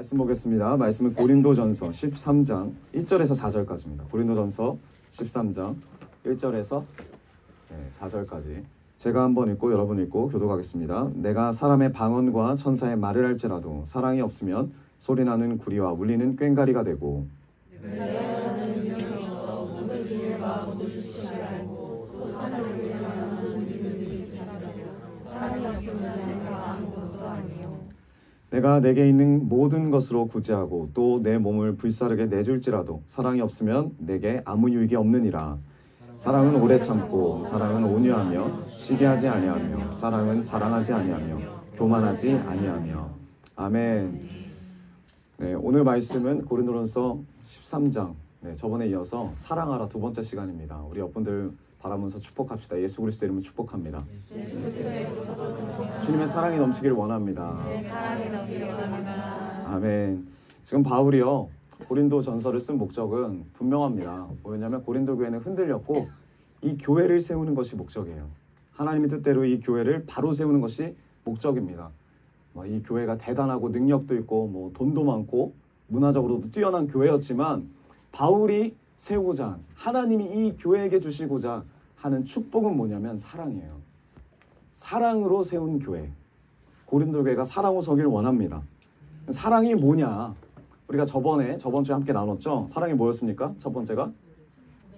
말씀 보겠습니다. 말씀은 고린도전서 13장 1절에서 4절까지입니다. 고린도전서 13장 1절에서 4절까지 제가 한번 읽고 여러분 읽고 교독하겠습니다. 내가 사람의 방언과 천사의 말을 할지라도 사랑이 없으면 소리나는 구리와 울리는 꽹과리가 되고 내가 내게 있는 모든 것으로 구제하고 또 내 몸을 불사르게 내줄지라도 사랑이 없으면 내게 아무 유익이 없느니라. 사랑은 오래 참고 사랑은 온유하며 시기하지 아니하며 사랑은 자랑하지 아니하며 교만하지 아니하며. 아멘. 네, 오늘 말씀은 고린도전서 13장 저번에 이어서 사랑하라 두 번째 시간입니다. 우리 옆분들 바라면서 축복합시다. 예수 그리스도 이름으로 축복합니다. 주님의 사랑이 넘치길 원합니다. 아멘. 지금 바울이요 고린도 전서를 쓴 목적은 분명합니다. 뭐였냐면 고린도 교회는 흔들렸고 이 교회를 세우는 것이 목적이에요. 하나님의 뜻대로 이 교회를 바로 세우는 것이 목적입니다. 이 교회가 대단하고 능력도 있고 돈도 많고 문화적으로도 뛰어난 교회였지만 바울이 세우고자 한 하나님이 이 교회에게 주시고자 하는 축복은 뭐냐면 사랑이에요. 사랑으로 세운 교회. 고린도 교회가 사랑으로 서길 원합니다. 사랑이 뭐냐? 우리가 저번 주에 함께 나눴죠? 사랑이 뭐였습니까? 첫 번째가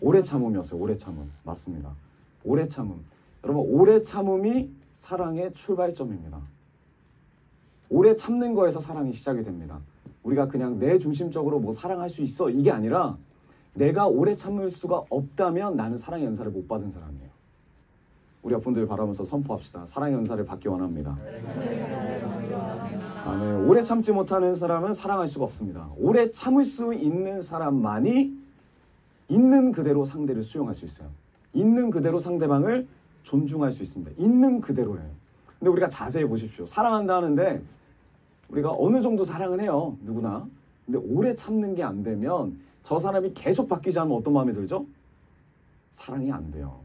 오래 참음이었어요. 오래 참음. 맞습니다. 오래 참음. 여러분 오래 참음이 사랑의 출발점입니다. 오래 참는 거에서 사랑이 시작이 됩니다. 우리가 그냥 내 중심적으로 사랑할 수 있어 이게 아니라 내가 오래 참을 수가 없다면 나는 사랑의 은사를 못 받은 사람이에요. 우리 옆분들 바라면서 선포합시다. 사랑의 은사를 받기 원합니다. 아멘. 오래 참지 못하는 사람은 사랑할 수가 없습니다. 오래 참을 수 있는 사람만이 있는 그대로 상대를 수용할 수 있어요. 있는 그대로 상대방을 존중할 수 있습니다. 있는 그대로예요. 근데 우리가 자세히 보십시오. 사랑한다 하는데 우리가 어느 정도 사랑을 해요. 누구나. 근데 오래 참는 게 안 되면 저 사람이 계속 바뀌지 않으면 어떤 마음이 들죠? 사랑이 안 돼요.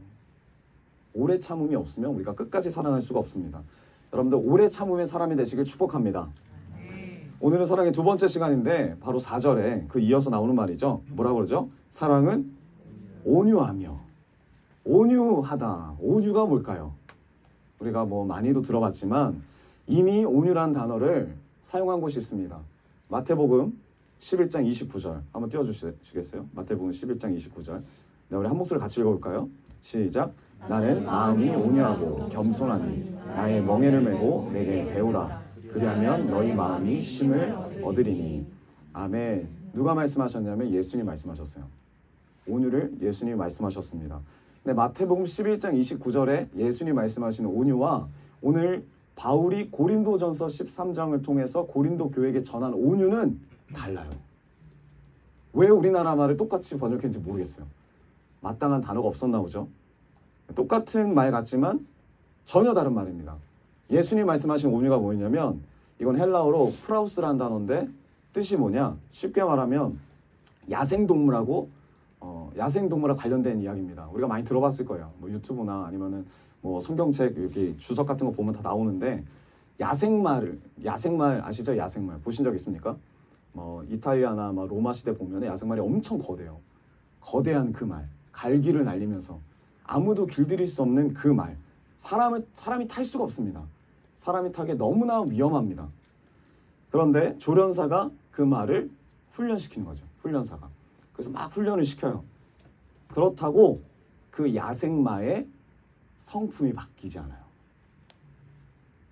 오래 참음이 없으면 우리가 끝까지 사랑할 수가 없습니다. 여러분들 오래 참음의 사람이 되시길 축복합니다. 오늘은 사랑의 두 번째 시간인데 바로 4절에 그 이어서 나오는 말이죠. 뭐라고 그러죠? 사랑은 온유하며. 온유하다. 온유가 뭘까요? 우리가 많이도 들어봤지만 이미 온유란 단어를 사용한 곳이 있습니다. 마태복음 11장 29절 한번 띄워주시겠어요? 마태복음 11장 29절. 네, 우리 한 목소리 같이 읽어볼까요? 시작. 나는 마음이 온유하고 겸손하니 나의 멍에를 메고 내게 배우라. 그리하면 너희 마음이 쉼을 얻으리니. 아멘. 누가 말씀하셨냐면 예수님이 말씀하셨어요. 온유를 예수님이 말씀하셨습니다. 근데 마태복음 11장 29절에 예수님이 말씀하시는 온유와 오늘 바울이 고린도전서 13장을 통해서 고린도 교회에게 전한 온유는 달라요. 왜 우리나라 말을 똑같이 번역했는지 모르겠어요. 마땅한 단어가 없었나 보죠. 똑같은 말 같지만 전혀 다른 말입니다. 예수님 말씀하신 온유가 뭐냐면 이건 헬라어로 프라우스라는 단어인데 뜻이 뭐냐? 쉽게 말하면 야생동물하고 야생동물과 관련된 이야기입니다. 우리가 많이 들어봤을 거예요. 유튜브나 아니면은 성경책 이렇게 주석 같은 거 보면 다 나오는데 야생말 아시죠? 야생말 보신 적 있습니까? 이탈리아나 로마 시대 보면 야생말이 엄청 거대해요. 거대한 그 말, 갈기를 날리면서 아무도 길들일 수 없는 그 말, 사람이 탈 수가 없습니다. 사람이 타기에 너무나 위험합니다. 그런데 조련사가 그 말을 훈련시키는 거죠. 훈련사가. 그래서 막 훈련을 시켜요. 그렇다고 그 야생마의 성품이 바뀌지 않아요.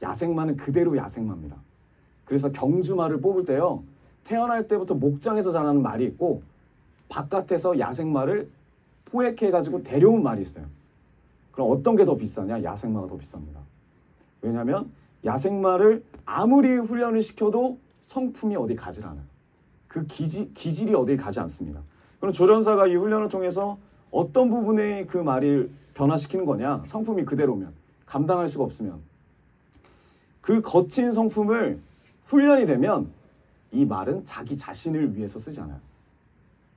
야생마는 그대로 야생마입니다. 그래서 경주마를 뽑을 때요. 태어날 때부터 목장에서 자라는 말이 있고 바깥에서 야생마를 포획해가지고 데려온 말이 있어요. 그럼 어떤 게 더 비싸냐? 야생마가 더 비쌉니다. 왜냐하면 야생마를 아무리 훈련을 시켜도 성품이 어디 가지 않아요. 그 기질이 어딜 가지 않습니다. 그럼 조련사가 이 훈련을 통해서 어떤 부분에 그 말을 변화시키는 거냐? 성품이 그대로면, 감당할 수가 없으면. 그 거친 성품을 훈련이 되면 이 말은 자기 자신을 위해서 쓰지 않아요.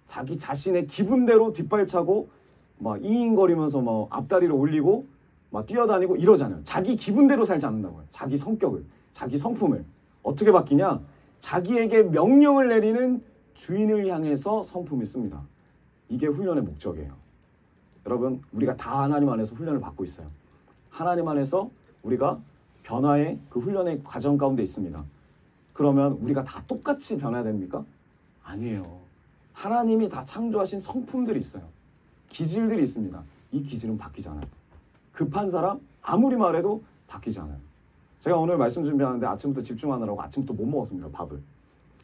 자기 자신의 기분대로 뒷발차고 이잉거리면서 앞다리를 올리고 뛰어다니고 이러잖아요. 자기 기분대로 살지 않는다고요. 자기 성격을, 자기 성품을. 어떻게 바뀌냐? 자기에게 명령을 내리는 주인을 향해서 성품을 씁니다. 이게 훈련의 목적이에요. 여러분, 우리가 다 하나님 안에서 훈련을 받고 있어요. 하나님 안에서 우리가 변화의 그 훈련의 과정 가운데 있습니다. 그러면 우리가 다 똑같이 변화해야 됩니까? 아니에요. 하나님이 다 창조하신 성품들이 있어요. 기질들이 있습니다. 이 기질은 바뀌지 않아요. 급한 사람 아무리 말해도 바뀌지 않아요. 제가 오늘 말씀 준비하는데 아침부터 집중하느라고 아침부터 못 먹었습니다. 밥을.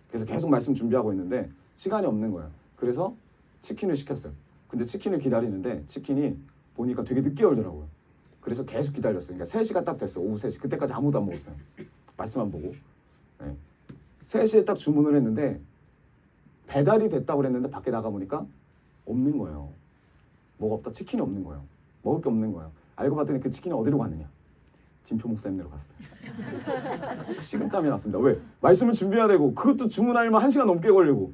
그래서 계속 말씀 준비하고 있는데 시간이 없는 거예요. 그래서 치킨을 시켰어요. 근데 치킨을 기다리는데 치킨이 보니까 되게 늦게 오더라고요. 그래서 계속 기다렸어요. 그러니까 3시가 딱 됐어요. 오후 3시. 그때까지 아무도 안 먹었어요. 말씀만 보고. 네. 3시에 딱 주문을 했는데 배달이 됐다고 그랬는데 밖에 나가보니까 없는 거예요. 뭐가 없다. 치킨이 없는 거예요. 먹을 게 없는 거예요. 알고 봤더니 그 치킨이 어디로 갔느냐. 진표 목사님네로 갔어요. 식은땀이 났습니다. 왜? 말씀을 준비해야 되고 그것도 주문하려면 1시간 넘게 걸리고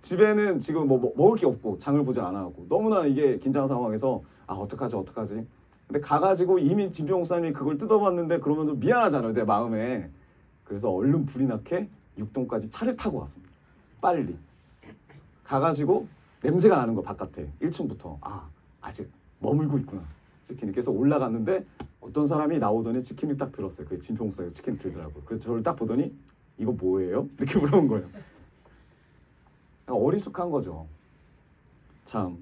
집에는 지금 뭐 먹을 게 없고 장을 보지 않아갖고 너무나 이게 긴장 상황에서 아 어떡하지 근데 가가지고 이미 진표 목사님이 그걸 뜯어봤는데 그러면 좀 미안하잖아요. 내 마음에. 그래서 얼른 불이 나게 육동까지 차를 타고 왔습니다. 빨리. 가가지고 냄새가 나는 거 바깥에 1층부터. 아 아직 머물고 있구나. 치킨이. 그래서 올라갔는데 어떤 사람이 나오더니 치킨을 딱 들었어요. 그 진표 목사가 치킨 들더라고요. 그래서 저를 딱 보더니 이거 뭐예요? 이렇게 물어본 거예요. 어리숙한 거죠. 참.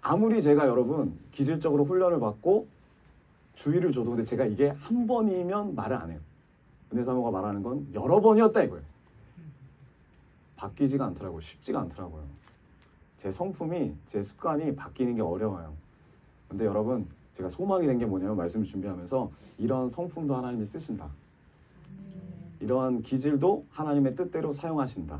아무리 제가 여러분 기질적으로 훈련을 받고 주의를 줘도 근데 제가 이게 한 번이면 말을 안 해요. 은혜사모가 말하는 건 여러 번이었다 이거예요. 바뀌지가 않더라고요. 쉽지가 않더라고요. 제 성품이, 제 습관이 바뀌는 게 어려워요. 근데 여러분 제가 소망이 된 게 뭐냐면 말씀을 준비하면서 이런 성품도 하나님이 쓰신다. 이러한 기질도 하나님의 뜻대로 사용하신다.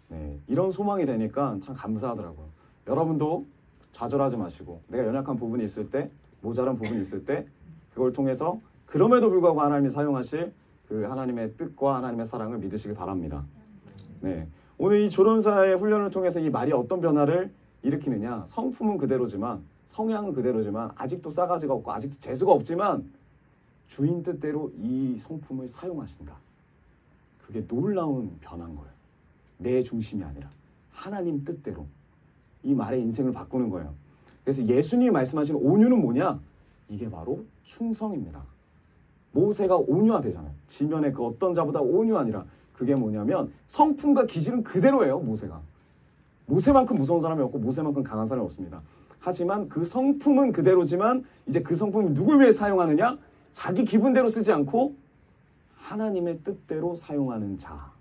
네, 이런 소망이 되니까 참 감사하더라고요. 여러분도 좌절하지 마시고 내가 연약한 부분이 있을 때, 모자란 부분이 있을 때 그걸 통해서 그럼에도 불구하고 하나님이 사용하실 그 하나님의 뜻과 하나님의 사랑을 믿으시길 바랍니다. 네, 오늘 이 조련사의 훈련을 통해서 이 말이 어떤 변화를 일으키느냐. 성품은 그대로지만 성향은 그대로지만 아직도 싸가지가 없고 아직도 재수가 없지만 주인 뜻대로 이 성품을 사용하신다. 그게 놀라운 변화인 거예요. 내 중심이 아니라 하나님 뜻대로 이 말의 인생을 바꾸는 거예요. 그래서 예수님이 말씀하신 온유는 뭐냐? 이게 바로 충성입니다. 모세가 온유하대잖아요. 지면에 그 어떤 자보다 온유하니라. 그게 뭐냐면 성품과 기질은 그대로예요. 모세가. 모세만큼 무서운 사람이 없고 모세만큼 강한 사람이 없습니다. 하지만 그 성품은 그대로지만 이제 그 성품을 누굴 위해 사용하느냐? 자기 기분대로 쓰지 않고 하나님의 뜻대로 사용하는 자.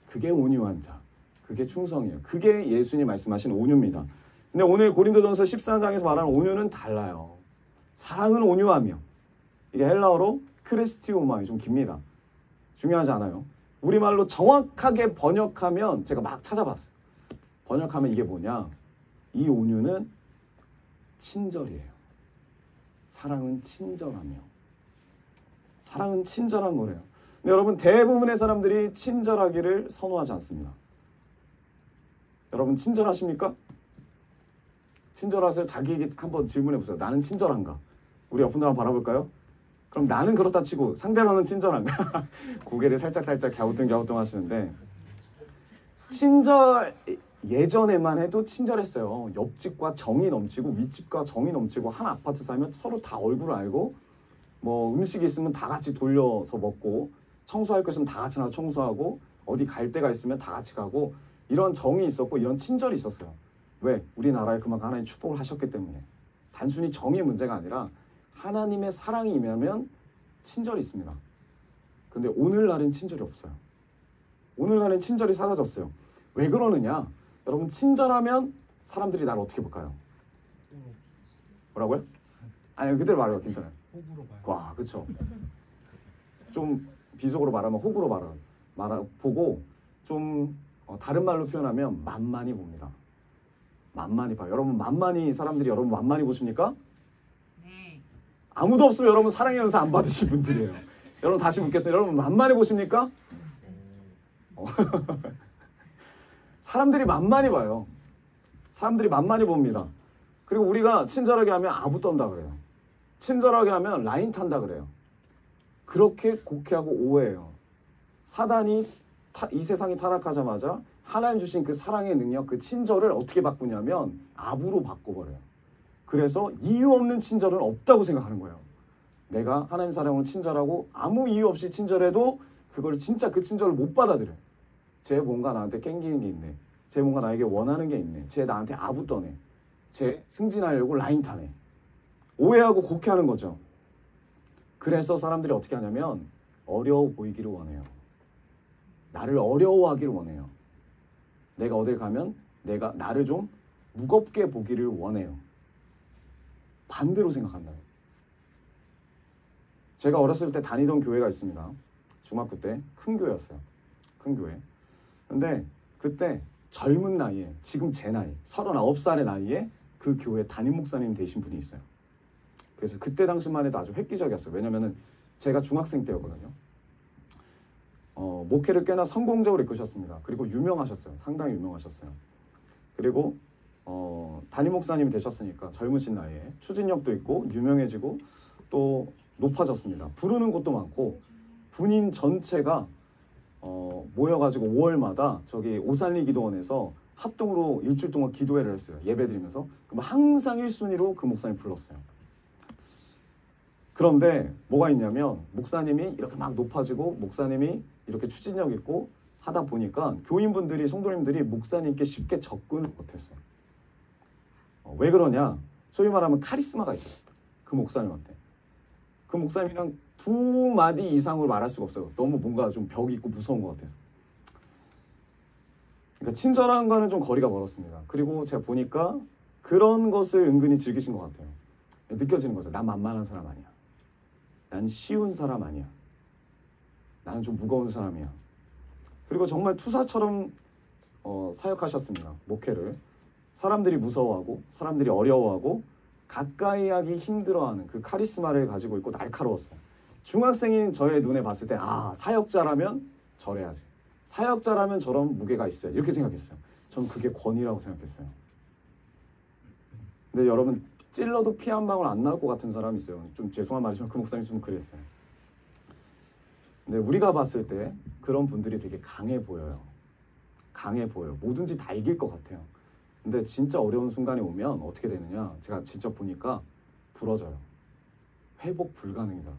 그게 온유한 자. 그게 충성이에요. 그게 예수님이 말씀하신 온유입니다. 근데 오늘 고린도전서 14장에서 말하는 온유는 달라요. 사랑은 온유하며. 이게 헬라어로 크리스티오마이 좀 깁니다. 중요하지 않아요. 우리말로 정확하게 번역하면 제가 막 찾아봤어요. 번역하면 이게 뭐냐? 이 온유는 친절이에요. 사랑은 친절하며. 사랑은 친절한 거래요. 근데 여러분 대부분의 사람들이 친절하기를 선호하지 않습니다. 여러분 친절하십니까? 친절하세요? 자기에게 한번 질문해 보세요. 나는 친절한가? 우리 옆 분들 한번 바라볼까요? 그럼 나는 그렇다 치고 상대방은 친절한가? 고개를 살짝 갸우뚱 하시는데 친절 예전에만 해도 친절했어요. 옆집과 정이 넘치고 윗집과 정이 넘치고 한 아파트 살면 서로 다 얼굴을 알고 뭐 음식이 있으면 다 같이 돌려서 먹고 청소할 것 있으면 다 같이 나서 청소하고 어디 갈 데가 있으면 다 같이 가고 이런 정이 있었고 이런 친절이 있었어요. 왜? 우리나라에 그만큼 하나님 축복을 하셨기 때문에. 단순히 정의 문제가 아니라 하나님의 사랑이 임하면 친절이 있습니다. 근데 오늘날은 친절이 없어요. 오늘날은 친절이 사라졌어요. 왜 그러느냐? 여러분 친절하면 사람들이 나를 어떻게 볼까요? 뭐라고요? 아니 그대로 말해요. 괜찮아요. 호구로 봐요. 와, 그쵸. 좀 비속어로 말하면 호구로 보고 좀 다른 말로 표현하면 만만히 봅니다. 만만히 봐요. 여러분 만만히 사람들이 여러분 만만히 보십니까? 네. 아무도 없으면 여러분 사랑의 연사 안 받으신 분들이에요. 여러분 다시 묻겠습니다. 여러분 만만히 보십니까? 사람들이 만만히 봐요. 사람들이 만만히 봅니다. 그리고 우리가 친절하게 하면 아부 떤다 그래요. 친절하게 하면 라인 탄다 그래요. 그렇게 곡해하고 오해해요. 사단이 이 세상이 타락하자마자 하나님 주신 그 사랑의 능력, 그 친절을 어떻게 바꾸냐면 압으로 바꿔버려요. 그래서 이유 없는 친절은 없다고 생각하는 거예요. 내가 하나님 사랑으로 친절하고 아무 이유 없이 친절해도 그걸 진짜 그 친절을 못 받아들여요. 쟤 뭔가 나한테 깽기는 게 있네. 쟤 뭔가 나에게 원하는 게 있네. 쟤 나한테 아부 떠네. 쟤 승진하려고 라인 타네. 오해하고 곡해하는 거죠. 그래서 사람들이 어떻게 하냐면 어려워 보이기를 원해요. 나를 어려워하기를 원해요. 내가 어딜 가면 내가 나를 좀 무겁게 보기를 원해요. 반대로 생각한다. 제가 어렸을 때 다니던 교회가 있습니다. 중학교 때 큰 교회였어요. 큰 교회. 근데 그때 젊은 나이에, 지금 제 나이 39살의 나이에 그 교회 담임 목사님 되신 분이 있어요. 그래서 그때 당시만 해도 아주 획기적이었어요. 왜냐면은 제가 중학생 때였거든요. 목회를 꽤나 성공적으로 이끄셨습니다. 그리고 유명하셨어요. 상당히 유명하셨어요. 그리고 담임 목사님이 되셨으니까 젊으신 나이에 추진력도 있고 유명해지고 또 높아졌습니다. 부르는 곳도 많고 군인 전체가 모여가지고 5월마다 저기 오산리 기도원에서 합동으로 일주일 동안 기도회를 했어요. 예배드리면서. 그럼 항상 1순위로 그 목사님 불렀어요. 그런데 뭐가 있냐면 목사님이 이렇게 막 높아지고 목사님이 이렇게 추진력 있고 하다 보니까 교인분들이, 성도님들이 목사님께 쉽게 접근을 못했어요. 왜 그러냐? 소위 말하면 카리스마가 있었어요. 그 목사님한테. 그 목사님이랑 두 마디 이상으로 말할 수가 없어요. 너무 뭔가 좀 벽이 있고 무서운 것 같아서. 그러니까 친절함과는 좀 거리가 멀었습니다. 그리고 제가 보니까 그런 것을 은근히 즐기신 것 같아요. 느껴지는 거죠. 난 만만한 사람 아니야. 난 쉬운 사람 아니야. 나는 좀 무거운 사람이야. 그리고 정말 투사처럼 사역하셨습니다. 목회를. 사람들이 무서워하고 사람들이 어려워하고 가까이 하기 힘들어하는 그 카리스마를 가지고 있고 날카로웠어요. 중학생인 저의 눈에 봤을 때 사역자라면 저래야지. 사역자라면 저런 무게가 있어요. 이렇게 생각했어요. 전 그게 권위라고 생각했어요. 근데 여러분 찔러도 피 한 방울 안 나올 것 같은 사람이 있어요. 좀 죄송한 말이지만 그 목사님 좀 그랬어요. 근데 우리가 봤을 때 그런 분들이 되게 강해 보여요. 강해 보여요. 뭐든지 다 이길 것 같아요. 근데 진짜 어려운 순간이 오면 어떻게 되느냐? 제가 직접 보니까 부러져요. 회복 불가능이다.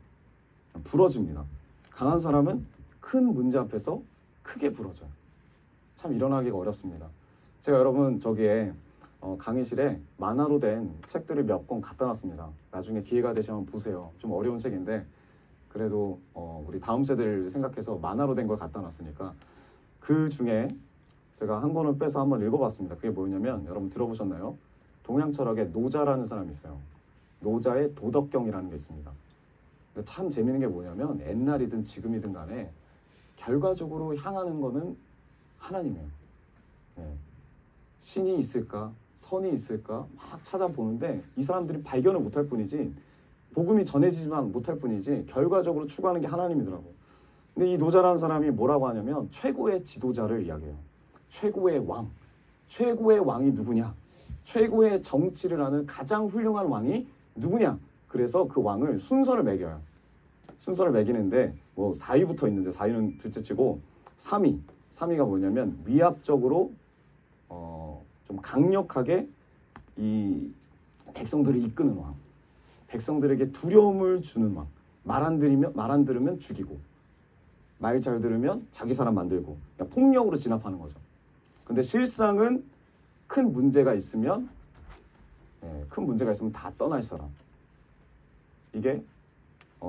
부러집니다. 강한 사람은 큰 문제 앞에서 크게 부러져요. 참 일어나기가 어렵습니다. 제가 여러분 저기에 강의실에 만화로 된 책들을 몇 권 갖다 놨습니다. 나중에 기회가 되시면 보세요. 좀 어려운 책인데 그래도 우리 다음 세대를 생각해서 만화로 된 걸 갖다 놨으니까 그 중에 제가 한 권을 빼서 한번 읽어봤습니다. 그게 뭐냐면 여러분 들어보셨나요? 동양 철학에 노자라는 사람이 있어요. 노자의 도덕경이라는 게 있습니다. 근데 참 재밌는 게 뭐냐면 옛날이든 지금이든 간에 결과적으로 향하는 거는 하나님이에요. 네. 신이 있을까? 선이 있을까? 막 찾아보는데 이 사람들이 발견을 못할 뿐이지 복음이 전해지지만 못할 뿐이지 결과적으로 추구하는 게 하나님이더라고. 근데 이 노자라는 사람이 뭐라고 하냐면 최고의 지도자를 이야기해요. 최고의 왕. 최고의 왕이 누구냐? 최고의 정치를 하는 가장 훌륭한 왕이 누구냐? 그래서 그 왕을 순서를 매겨요. 순서를 매기는데 뭐 4위부터 있는데 4위는 둘째치고 3위가 뭐냐면 위압적으로 좀 강력하게 이 백성들을 이끄는 왕. 백성들에게 두려움을 주는 왕. 말 안 들으면 죽이고 말 잘 들으면 자기 사람 만들고 그러니까 폭력으로 진압하는 거죠. 근데 실상은 큰 문제가 있으면 다 떠날 사람. 이게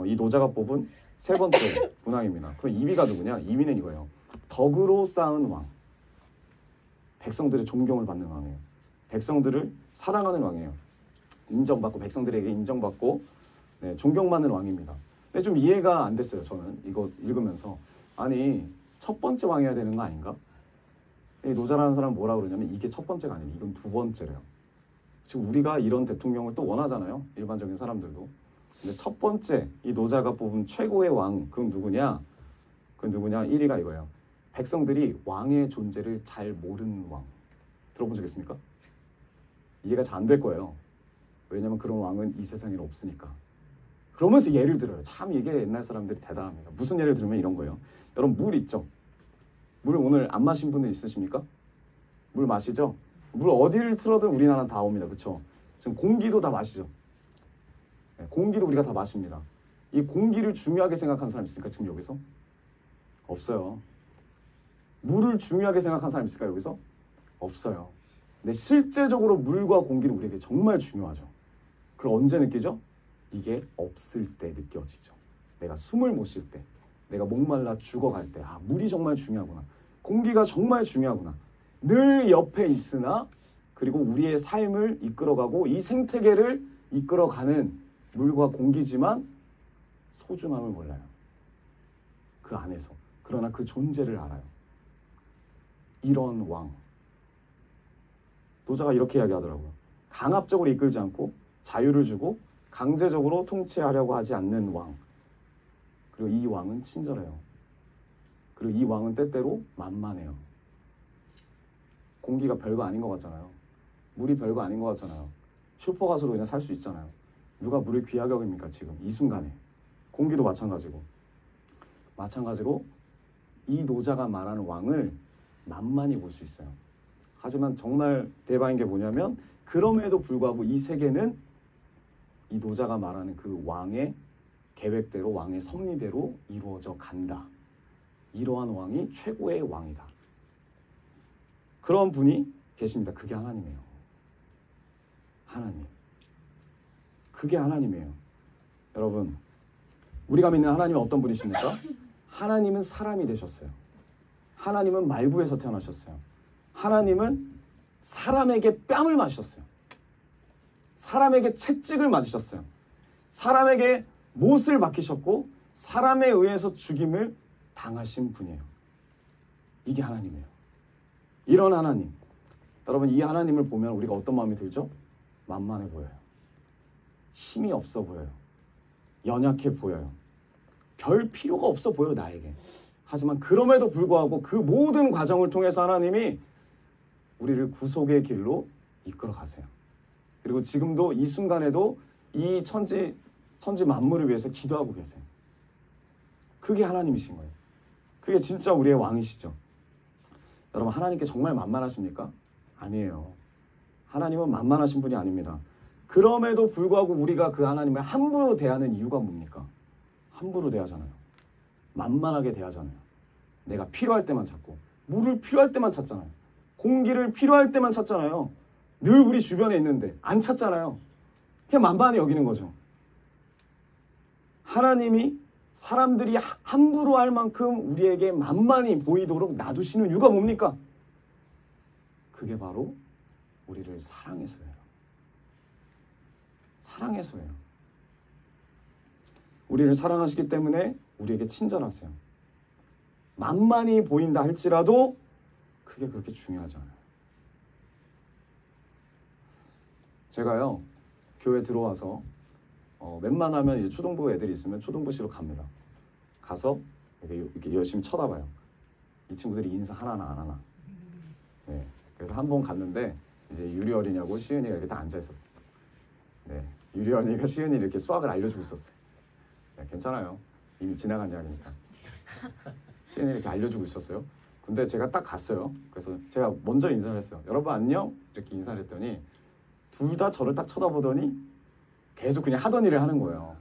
이 노자가 뽑은 세 번째 문항입니다. 그럼 2위가 누구냐? 2위는 이거예요. 덕으로 쌓은 왕. 백성들의 존경을 받는 왕이에요. 백성들을 사랑하는 왕이에요. 인정받고 백성들에게 인정받고 존경받는 왕입니다. 근데 좀 이해가 안 됐어요. 저는 이거 읽으면서 아니 첫 번째 왕이어야 되는 거 아닌가? 이 노자라는 사람은 뭐라 그러냐면 이게 첫 번째가 아니에요. 이건 두 번째래요. 지금 우리가 이런 대통령을 또 원하잖아요. 일반적인 사람들도. 근데 첫 번째 이 노자가 뽑은 최고의 왕 그건 누구냐? 1위가 이거예요. 백성들이 왕의 존재를 잘 모르는 왕. 들어본 적 있습니까? 이해가 잘 안 될 거예요. 왜냐면 그런 왕은 이 세상에 없으니까. 그러면서 예를 들어요. 참 이게 옛날 사람들이 대단합니다. 무슨 예를 들으면 이런 거예요. 여러분 물 있죠? 물 오늘 안 마신 분들 있으십니까? 물 마시죠? 물 어디를 틀어도 우리나라는 다 옵니다. 그렇죠? 지금 공기도 다 마시죠? 네, 공기도 우리가 다 마십니다. 이 공기를 중요하게 생각하는 사람 있습니까? 지금 여기서? 없어요. 물을 중요하게 생각하는 사람 있을까요? 여기서? 없어요. 근데 실제적으로 물과 공기는 우리에게 정말 중요하죠. 그걸 언제 느끼죠? 이게 없을 때 느껴지죠. 내가 숨을 못 쉴 때, 내가 목말라 죽어갈 때, 아, 물이 정말 중요하구나. 공기가 정말 중요하구나. 늘 옆에 있으나, 그리고 우리의 삶을 이끌어가고 이 생태계를 이끌어가는 물과 공기지만 소중함을 몰라요. 그 안에서. 그러나 그 존재를 알아요. 이런 왕. 노자가 이렇게 이야기하더라고요. 강압적으로 이끌지 않고 자유를 주고 강제적으로 통치하려고 하지 않는 왕. 그리고 이 왕은 친절해요. 그리고 이 왕은 때때로 만만해요. 공기가 별거 아닌 것 같잖아요. 물이 별거 아닌 것 같잖아요. 슈퍼가스로 그냥 살 수 있잖아요. 누가 물을 귀하게 여깁니까 지금 이 순간에. 공기도 마찬가지고. 마찬가지로 이 노자가 말하는 왕을 만만히 볼 수 있어요. 하지만 정말 대박인 게 뭐냐면 그럼에도 불구하고 이 세계는 이 노자가 말하는 그 왕의 계획대로 왕의 섭리대로 이루어져 간다. 이러한 왕이 최고의 왕이다. 그런 분이 계십니다. 그게 하나님이에요. 하나님. 그게 하나님이에요. 여러분, 우리가 믿는 하나님은 어떤 분이십니까? 하나님은 사람이 되셨어요. 하나님은 말구에서 태어나셨어요. 하나님은 사람에게 뺨을 맞으셨어요. 사람에게 채찍을 맞으셨어요. 사람에게 못을 박히셨고 사람에 의해서 죽임을 당하신 분이에요. 이게 하나님이에요. 이런 하나님. 여러분, 이 하나님을 보면 우리가 어떤 마음이 들죠? 만만해 보여요. 힘이 없어 보여요. 연약해 보여요. 별 필요가 없어 보여요, 나에게. 하지만 그럼에도 불구하고 그 모든 과정을 통해서 하나님이 우리를 구속의 길로 이끌어 가세요. 그리고 지금도 이 순간에도 이 천지 만물을 위해서 기도하고 계세요. 그게 하나님이신 거예요. 그게 진짜 우리의 왕이시죠. 여러분, 하나님께 정말 만만하십니까? 아니에요. 하나님은 만만하신 분이 아닙니다. 그럼에도 불구하고 우리가 그 하나님을 함부로 대하는 이유가 뭡니까? 함부로 대하잖아요. 만만하게 대하잖아요. 내가 필요할 때만 찾고, 물을 필요할 때만 찾잖아요. 공기를 필요할 때만 찾잖아요. 늘 우리 주변에 있는데 안 찾잖아요. 그냥 만만히 여기는 거죠. 하나님이 사람들이 함부로 할 만큼 우리에게 만만히 보이도록 놔두시는 이유가 뭡니까? 그게 바로 우리를 사랑해서예요. 사랑해서예요. 우리를 사랑하시기 때문에 우리에게 친절하세요. 만만히 보인다 할지라도 그게 그렇게 중요하지 않아요. 제가요, 교회 들어와서 웬만하면 이제 초등부 애들이 있으면 초등부시로 갑니다. 가서 이렇게 열심히 쳐다봐요. 이 친구들이 인사 하나나 안 하나. 네, 그래서 한 번 갔는데 이제 유리 어린이하고 시은이가 이렇게 딱 앉아 있었어요. 네, 유리 어린이가 시은이 이렇게 수학을 알려주고 있었어요. 네, 괜찮아요. 이미 지나간 이야기니까. 시은이 이렇게 알려주고 있었어요. 근데 제가 딱 갔어요. 그래서 제가 먼저 인사를 했어요. 여러분 안녕? 이렇게 인사를 했더니 둘 다 저를 딱 쳐다보더니 계속 그냥 하던 일을 하는 거예요.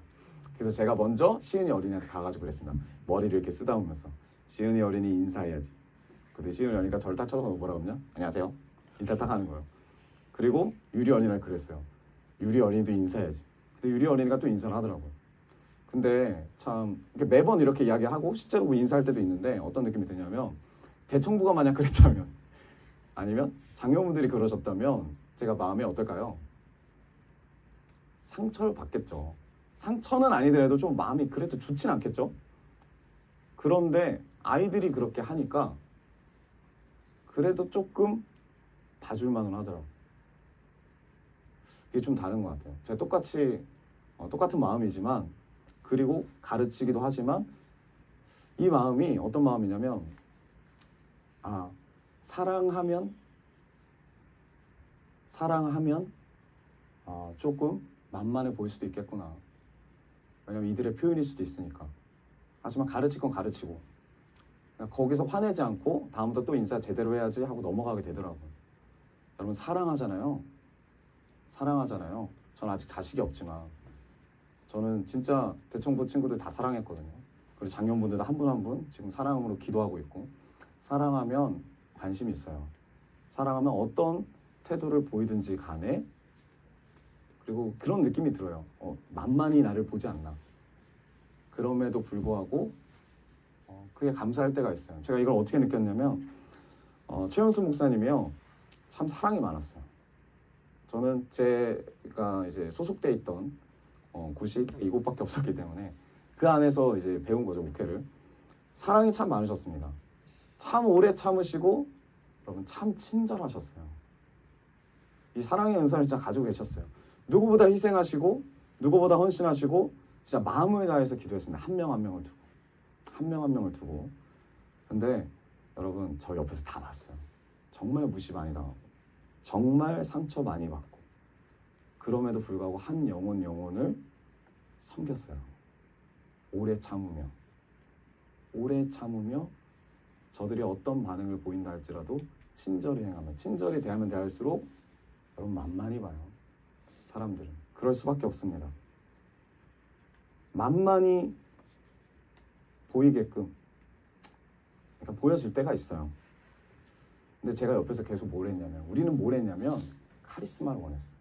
그래서 제가 먼저 시은이 어린이한테 가가지고 그랬습니다. 머리를 이렇게 쓰다보면서 시은이 어린이 인사해야지. 근데 시은이 어린이가 저를 딱 쳐다보고 뭐라고 하냐? 안녕하세요. 인사 딱 하는 거예요. 그리고 유리 어린이가 그랬어요. 유리 어린이도 인사해야지. 근데 유리 어린이가 또 인사를 하더라고요. 근데 참 매번 이렇게 이야기하고 실제로 뭐 인사할 때도 있는데 어떤 느낌이 드냐면 대청부가 만약 그랬다면 아니면 장로분들이 그러셨다면 제가 마음이 어떨까요? 상처를 받겠죠. 상처는 아니더라도 좀 마음이 그래도 좋진 않겠죠? 그런데 아이들이 그렇게 하니까 그래도 조금 봐줄만은 하더라고요. 이게 좀 다른 것 같아요. 제가 똑같은 마음이지만 그리고 가르치기도 하지만 이 마음이 어떤 마음이냐면 사랑하면 조금 만만해 보일 수도 있겠구나. 왜냐면 이들의 표현일 수도 있으니까. 하지만 가르칠 건 가르치고 거기서 화내지 않고 다음부터 또 인사 제대로 해야지 하고 넘어가게 되더라고요. 여러분 사랑하잖아요. 사랑하잖아요. 저는 아직 자식이 없지만 저는 진짜 대청부 친구들 다 사랑했거든요. 그리고 장년분들도 한 분 한 분 지금 사랑으로 기도하고 있고, 사랑하면 관심이 있어요. 사랑하면 어떤 태도를 보이든지 간에, 그리고 그런 느낌이 들어요. 만만히 나를 보지 않나. 그럼에도 불구하고 그게 감사할 때가 있어요. 제가 이걸 어떻게 느꼈냐면 최현수 목사님이요, 참 사랑이 많았어요. 저는 제가 이제 소속돼 있던 곳이 이곳밖에 없었기 때문에 그 안에서 이제 배운 거죠, 목회를. 사랑이 참 많으셨습니다. 참 오래 참으시고, 여러분 참 친절하셨어요. 이 사랑의 은사를 진짜 가지고 계셨어요. 누구보다 희생하시고, 누구보다 헌신하시고, 진짜 마음을 다해서 기도했습니다. 한 명 한 명을 두고, 한 명 한 명을 두고. 근데 여러분 저 옆에서 다 봤어요. 정말 무시 많이 당하고, 정말 상처 많이 받고, 그럼에도 불구하고 한 영혼을 섬겼어요. 오래 참으며, 오래 참으며, 저들이 어떤 반응을 보인다 할지라도 친절히 행하며, 친절히 대하면 대할수록 여러분 만만히 봐요. 사람들은 그럴 수밖에 없습니다. 만만히 보이게끔, 그러니까 보여질 때가 있어요. 근데 제가 옆에서 계속 우리는 뭘 했냐면 카리스마를 원했어요.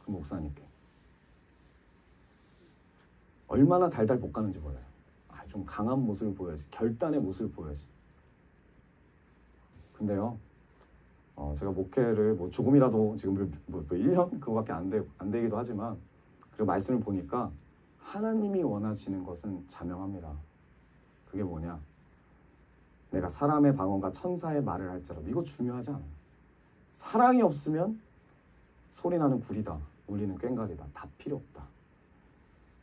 그 목사님께. 얼마나 달달 볶았는지 몰라요. 좀 강한 모습을 보여야지, 결단의 모습을 보여야지. 근데요, 제가 목회를 뭐 조금이라도 지금 뭐 1년 그거밖에 안 되기도 하지만, 그리고 말씀을 보니까 하나님이 원하시는 것은 자명합니다. 그게 뭐냐? 내가 사람의 방언과 천사의 말을 할지라도 이거 중요하지 않아요. 사랑이 없으면 소리나는 구리다, 울리는 꽹과리다, 다 필요 없다.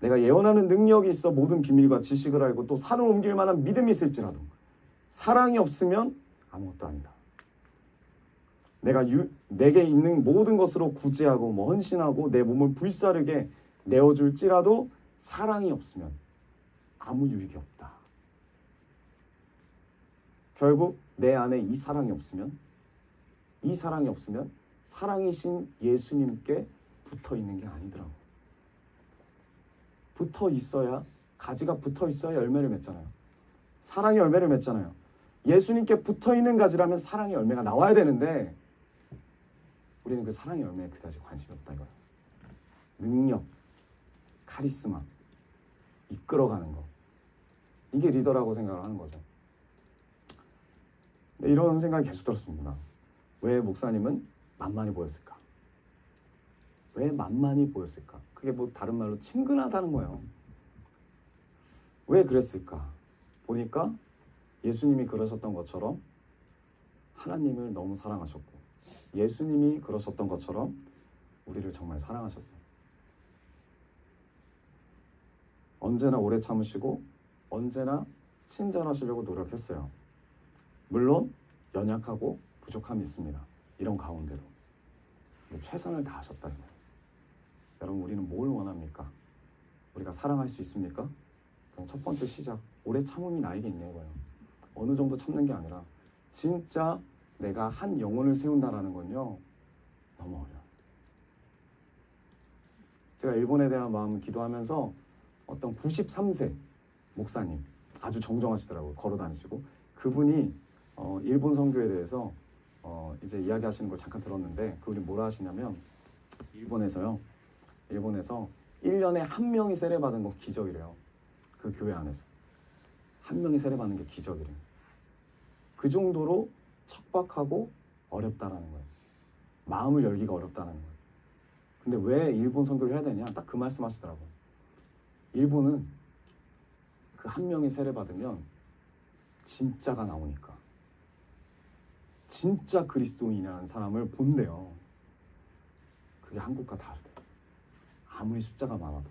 내가 예언하는 능력이 있어 모든 비밀과 지식을 알고 또 산을 옮길 만한 믿음이 있을지라도 사랑이 없으면 아무것도 아니다. 내게 있는 모든 것으로 구제하고 헌신하고 내 몸을 불사르게 내어줄지라도 사랑이 없으면 아무 유익이 없다. 결국 내 안에 이 사랑이 없으면 사랑이신 예수님께 붙어 있는 게 아니더라고. 붙어 있어야, 가지가 붙어 있어야 열매를 맺잖아요. 사랑의 열매를 맺잖아요. 예수님께 붙어 있는 가지라면 사랑의 열매가 나와야 되는데 우리는 그 사랑의 열매에 그다지 관심이 없다 이거예요. 능력, 카리스마, 이끌어가는 거, 이게 리더라고 생각을 하는 거죠. 이런 생각이 계속 들었습니다. 왜 목사님은 만만히 보였을까? 왜 만만히 보였을까? 그게 뭐 다른 말로 친근하다는 거예요. 왜 그랬을까? 보니까 예수님이 그러셨던 것처럼 하나님을 너무 사랑하셨고, 예수님이 그러셨던 것처럼 우리를 정말 사랑하셨어요. 언제나 오래 참으시고 언제나 친절하시려고 노력했어요. 물론 연약하고 부족함이 있습니다. 이런 가운데도 최선을 다하셨다. 여러분 우리는 뭘 원합니까? 우리가 사랑할 수 있습니까? 그럼 첫 번째 시작, 오래 참음이 나에게 있는 거예요. 어느 정도 참는 게 아니라 진짜 내가 한 영혼을 세운다라는 건요, 너무 어려워요. 제가 일본에 대한 마음을 기도하면서 어떤 93세 목사님, 아주 정정하시더라고요. 걸어 다니시고, 그분이 일본 선교에 대해서 이제 이야기하시는 걸 잠깐 들었는데, 그분이 뭐라 하시냐면, 일본에서 1년에 한 명이 세례받은 거 기적이래요. 그 교회 안에서 한 명이 세례받는 게 기적이래요. 그 정도로 척박하고 어렵다라는 거예요. 마음을 열기가 어렵다는 거예요. 근데 왜 일본 선교를 해야 되냐? 딱 그 말씀 하시더라고요. 일본은 그 한 명이 세례받으면 진짜가 나오니까, 진짜 그리스도인이라는 사람을 본대요. 그게 한국과 다르대. 아무리 숫자가 많아도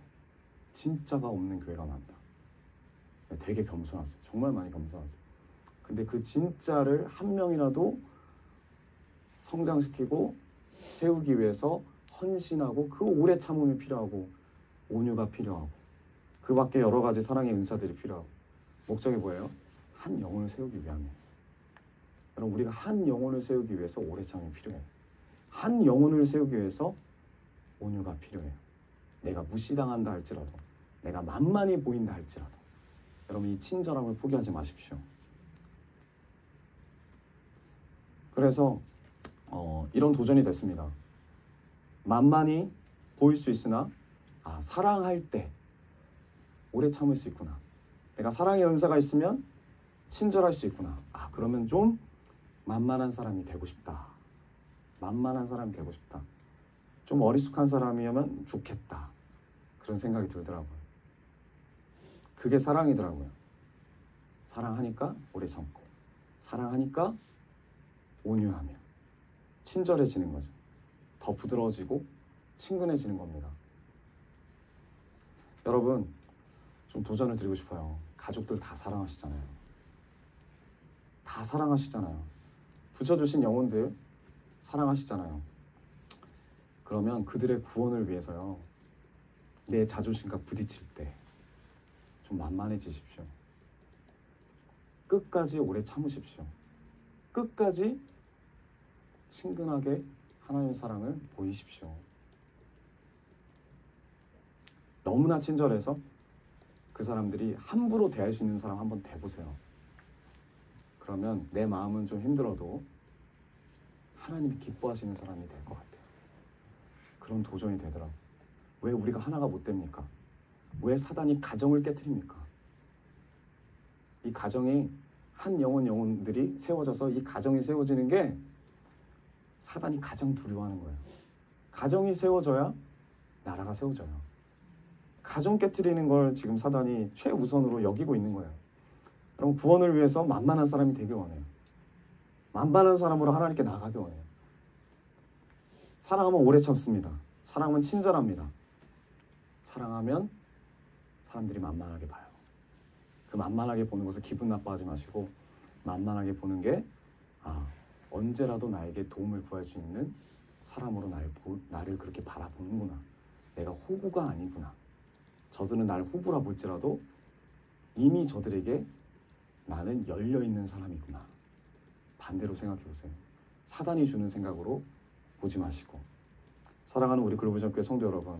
진짜가 없는 교회가 많다. 되게 겸손하세요. 정말 많이 겸손하세요. 근데 그 진짜를 한 명이라도 성장시키고 세우기 위해서 헌신하고, 그 오래 참음이 필요하고, 온유가 필요하고, 그 밖에 여러 가지 사랑의 은사들이 필요하고, 목적이 뭐예요? 한 영혼을 세우기 위함이에요. 여러분, 우리가 한 영혼을 세우기 위해서 오래 참음이 필요해요. 한 영혼을 세우기 위해서 온유가 필요해요. 내가 무시당한다 할지라도, 내가 만만히 보인다 할지라도 여러분, 이 친절함을 포기하지 마십시오. 그래서 이런 도전이 됐습니다. 만만히 보일 수 있으나 사랑할 때 오래 참을 수 있구나. 내가 사랑의 은사가 있으면 친절할 수 있구나. 그러면 좀 만만한 사람이 되고 싶다. 만만한 사람이 되고 싶다. 좀 어리숙한 사람이면 좋겠다. 그런 생각이 들더라고요. 그게 사랑이더라고요. 사랑하니까 오래 참고, 사랑하니까 온유하며 친절해지는 거죠. 더 부드러워지고 친근해지는 겁니다. 여러분, 좀 도전을 드리고 싶어요. 가족들 다 사랑하시잖아요. 다 사랑하시잖아요. 붙여주신 영혼들 사랑하시잖아요. 그러면 그들의 구원을 위해서요, 내 자존심과 부딪힐 때 좀 만만해지십시오. 끝까지 오래 참으십시오. 끝까지 친근하게 하나님의 사랑을 보이십시오. 너무나 친절해서 그 사람들이 함부로 대할 수 있는 사람 한번 돼보세요. 그러면 내 마음은 좀 힘들어도 하나님이 기뻐하시는 사람이 될 것 같아요. 그런 도전이 되더라고요. 왜 우리가 하나가 못 됩니까? 왜 사단이 가정을 깨트립니까? 이 가정이 한 영혼들이 세워져서 이 가정이 세워지는 게 사단이 가장 두려워하는 거예요. 가정이 세워져야 나라가 세워져요. 가정 깨트리는 걸 지금 사단이 최우선으로 여기고 있는 거예요. 여러분, 구원을 위해서 만만한 사람이 되길 원해요. 만만한 사람으로 하나님께 나아가길 원해요. 사랑하면 오래 참습니다. 사랑하면 친절합니다. 사랑하면 사람들이 만만하게 봐요. 그 만만하게 보는 것을 기분 나빠하지 마시고, 만만하게 보는 게 언제라도 나에게 도움을 구할 수 있는 사람으로 나를 그렇게 바라보는구나. 내가 호구가 아니구나. 저들은 나를 호구라 볼지라도 이미 저들에게 나는 열려있는 사람이구나. 반대로 생각해보세요. 사단이 주는 생각으로 보지 마시고. 사랑하는 우리 글로벌전교회 성도 여러분,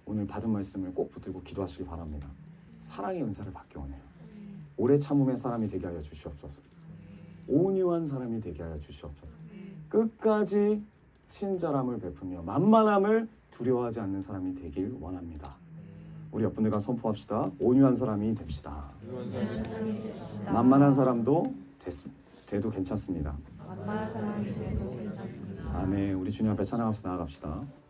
오늘 받은 말씀을 꼭 붙들고 기도하시기 바랍니다. 사랑의 은사를 받기 원해요. 오래 참음의 사람이 되게 하여 주시옵소서. 온유한 사람이 되게 하여 주시옵소서. 끝까지 친절함을 베푸며 만만함을 두려워하지 않는 사람이 되길 원합니다. 우리 옆분들과 선포합시다. 온유한 사람이 됩시다. 만만한 사람도 돼도 괜찮습니다. 아멘. 우리 주님 앞에 찬양합시다. 나아갑시다.